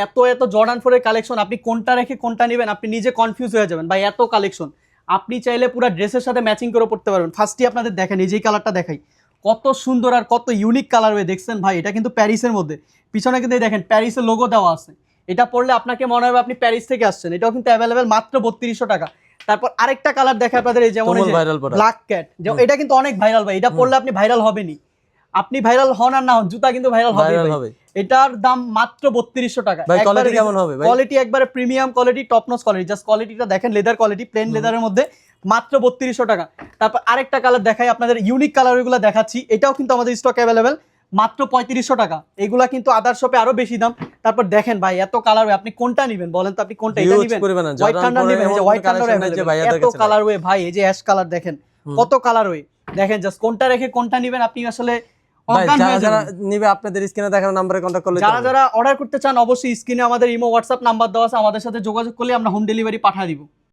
এত এত জর্ডান 4 এর কালেকশন, আপনি কোনটা রেখে কোনটা নেবেন আপনি নিজে কনফিউজ হয়ে যাবেন ভাই, এত কালেকশন। আপনি চাইলে পুরো ড্রেসের সাথে ম্যাচিং করে পড়তে পারবেন। ফার্স্টে আপনাদের দেখেন এই যে কালারটা দেখাই, কত সুন্দর আর কত ইউনিক কালার হয়ে দেখছেন ভাই। এটা কিন্তু প্যারিসের মধ্যে, পিছনে কিন্তু এই দেখেন প্যারিসের লোগো দেওয়া আছে। এটা পরলে আপনাকে মনে হবে আপনি প্যারিস থেকে আসছেন। এটাও কিন্তু অ্যাভেলেবেল মাত্র 3200 টাকা। তারপর আরেকটা কালার দেখে আপনাদের, এই যেমন ব্ল্যাক ক্যাট, এটা কিন্তু অনেক ভাইরাল ভাই। এটা পরলে আপনি ভাইরাল হবেনই, আপনি ভাইরাল হন আর না হন, জুতা কিন্তু ভাইরাল হবে। এটার দাম মাত্র 3200 টাকা। কোয়ালিটি কেমন হবে ভাই? কোয়ালিটি একবারে premium quality, top notch quality. Just কোয়ালিটিটা দেখেন, লেদার কোয়ালিটি, প্লেন লেদারের মধ্যে মাত্র 3200 টাকা। তারপর আরেকটা কালার দেখাই আপনাদের, ইউনিক কালার ওইগুলো দেখাচ্ছি। এটাও কিন্তু আমাদের স্টক অ্যাভেলেবেল মাত্র 3500 টাকা। এগুলা কিন্তু আদার শপে আরো বেশি দাম। তারপর দেখেন ভাই এত কালার, আপনি কোনটা নেবেন বলেন তো? আপনি কোনটা, এটা নেবেন হোয়াইট থান্ডার নেবেন? এই যে হোয়াইট থান্ডার এত কালার ওয়ে ভাই, এই যে অ্যাশ কালার দেখেন কত কালার ওয়ে। দেখেন জাস্ট কোনটা রেখে কোনটা নেবেন আপনি আসলে আপনাদের স্ক্রিনে দেখানো নম্বরে কন্টাক্ট করলে, যারা অর্ডার করতে চান অবশ্যই স্ক্রিনে আমাদের ইমো হোয়াটসঅ্যাপ নাম্বার দেওয়া আছে, আমাদের সাথে যোগাযোগ করলে আমরা হোম ডেলিভারি পাঠিয়ে দিব।